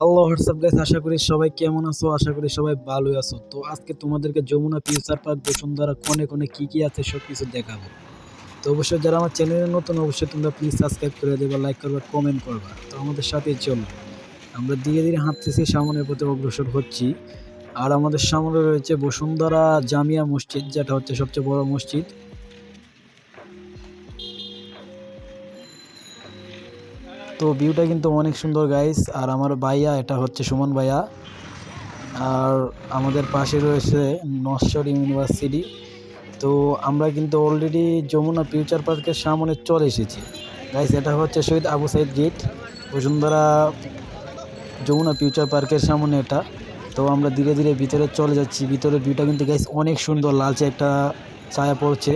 Hello WhatsApp guys, আশা করি সবাই কেমন আছো। আশা করি সবাই ভালোই আছো। তো আজকে তোমাদেরকে যমুনা ফিউচার পার্ক বসুন্ধরা কোনে কোনে কি কি আছে সব কিছু দেখাবো। তো অবশ্যই যারা আমার চ্যানেলে নতুন, অবশ্যই তোমরা প্লিজ সাবস্ক্রাইব করে দেবা, লাইক করবা, কমেন্ট করবা। তো আমাদের সাথেই চলো, আমরা ধীরে ধীরে হাঁটতেছি, সামনের পথে অগ্রসর হচ্ছি। আর আমাদের সামনে রয়েছে বসুন্ধরা জামিয়া মসজিদ, যেটা হচ্ছে সবচেয়ে বড় মসজিদ। তো ভিউটা কিন্তু অনেক সুন্দর গাইস। আর আমার ভাইয়া, এটা হচ্ছে সুমন ভাইয়া। আর আমাদের পাশে রয়েছে নশ্বর ইউনিভার্সিটি। তো আমরা কিন্তু অলরেডি যমুনা ফিউচার পার্কের সামনে চলে এসেছি গাইস। এটা হচ্ছে শহীদ আবু সাইদ গেট, বসুন্ধরা যমুনা ফিউচার পার্কের সামনে এটা। তো আমরা ধীরে ধীরে ভিতরে চলে যাচ্ছি। ভিতরের ভিউটা কিন্তু গাইস অনেক সুন্দর, লালচে একটা ছায়া পড়ছে।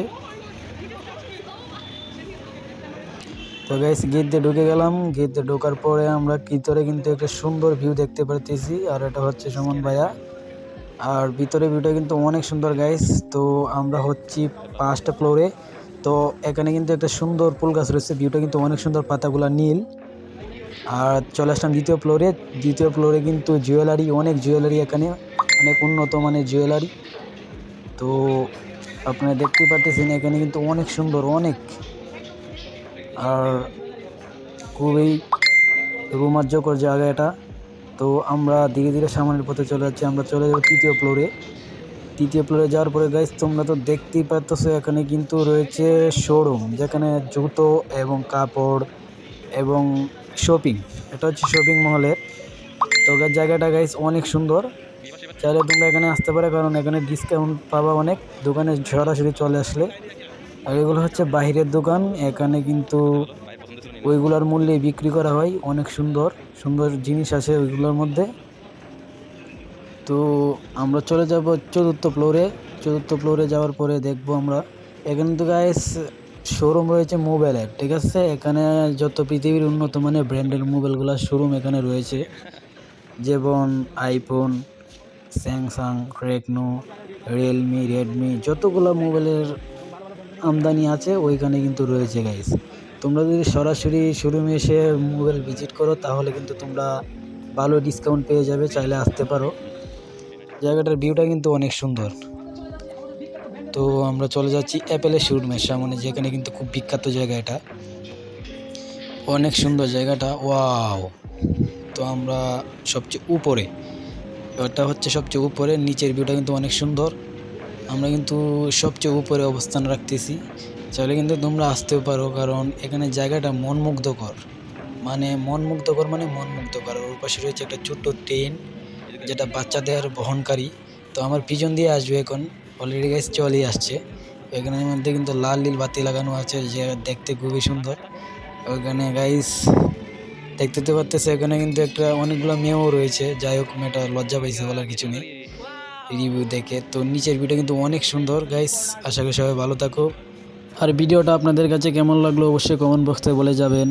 তো গাইস গেট দিয়ে ঢুকে গেলাম। গেট দিয়ে ঢোকার পরে আমরা ভিতরে কিন্তু একটা সুন্দর ভিউ দেখতে পারতেছি। আর এটা হচ্ছে সুমন ভাইয়া। আর ভিতরে ভিউটা কিন্তু অনেক সুন্দর গাইস। তো আমরা হচ্ছি 5টা ফ্লোরে। তো এখানে কিন্তু একটা সুন্দর ফুল গাছ রয়েছে, ভিউটা কিন্তু অনেক সুন্দর, পাতাগুলা নীল। আর চলে আসলাম দ্বিতীয় ফ্লোরে। দ্বিতীয় ফ্লোরে কিন্তু জুয়েলারি, অনেক জুয়েলারি এখানে, অনেক উন্নত মানের জুয়েলারি। তো আপনারা দেখতেই পাচ্ছেন এখানে কিন্তু অনেক সুন্দর, অনেক, আর খুবই রোমাঞ্চকর জায়গা এটা। তো আমরা ধীরে ধীরে সামনের পথে চলে যাচ্ছি। আমরা চলে যাবো তৃতীয় ফ্লোরে। তৃতীয় ফ্লোরে যাওয়ার পরে গাইস তোমরা তো দেখতেই পাচ্ছো এখানে কিন্তু রয়েছে শোরুম, যেখানে জুতো এবং কাপড় এবং শপিং, এটা হচ্ছে শপিং মহলের। তো জায়গাটা গাইস অনেক সুন্দর, চাইলে তোমরা এখানে আসতে পারো, কারণ এখানে ডিসকাউন্ট পাবা অনেক দোকানে সরাসরি চলে আসলে। আর এগুলো হচ্ছে বাইরের দোকান, এখানে কিন্তু ওইগুলোর মূল্যে বিক্রি করা হয়। অনেক সুন্দর সুন্দর জিনিস আছে ওইগুলোর মধ্যে। তো আমরা চলে যাব চতুর্থ ফ্লোরে। চতুর্থ ফ্লোরে যাওয়ার পরে দেখবো আমরা এখানে তো গাইস শোরুম রয়েছে মোবাইলের, ঠিক আছে। এখানে যত পৃথিবীর উন্নত মানের ব্র্যান্ডের মোবাইলগুলোর শোরুম এখানে রয়েছে, যেমন iPhone, Samsung, Tecno, Realme, Redmi, যতগুলো মোবাইলের আমদানি আছে ওইখানে কিন্তু রয়েছে গাইস। তোমরা যদি সরাসরি শোরুমে এসে মোবাইল ভিজিট করো তাহলে কিন্তু তোমরা ভালো ডিসকাউন্ট পেয়ে যাবে, চাইলে আসতে পারো। জায়গাটার ভিউটা কিন্তু অনেক সুন্দর। তো আমরা চলে যাচ্ছি অ্যাপেলের শোরুমের সামনে, যেখানে কিন্তু খুব বিখ্যাত জায়গা এটা, অনেক সুন্দর জায়গাটা, ওয়াও। তো আমরা সবচেয়ে উপরে, এটা হচ্ছে সবচেয়ে উপরে, নিচের ভিউটা কিন্তু অনেক সুন্দর। আমরা কিন্তু সবচেয়ে উপরে অবস্থান রাখতেছি, চাইলে কিন্তু তোমরা আসতেও পারো, কারণ এখানে জায়গাটা মনমুগ্ধকর, মানে মনমুগ্ধকর, মানে মনমুগ্ধকর। ওর পাশে রয়েছে একটা ছোট্ট ট্রেন, যেটা বাচ্চাদের বহনকারী। তো আমার পিছন দিয়ে আসবে এখন, অলরেডি গাইস চলেই আসছে। এখানের মধ্যে কিন্তু লাল নীল বাতি লাগানো আছে, যে দেখতে খুবই সুন্দর। ওখানে গাইস দেখতে তো পারতেছে, এখানে কিন্তু একটা অনেকগুলো মেয়েও রয়েছে। যাই হোক, মেয়েটা লজ্জা পাইছে, বলার কিছু নেই রিভিউ দেখে। তো নিচের ভিউটা কিন্তু অনেক সুন্দর গাইস। আশা করি সবাই ভালো থাকো। আর ভিডিওটা আপনাদের কাছে কেমন লাগলো অবশ্যই কমেন্ট বক্সে বলে যাবেন।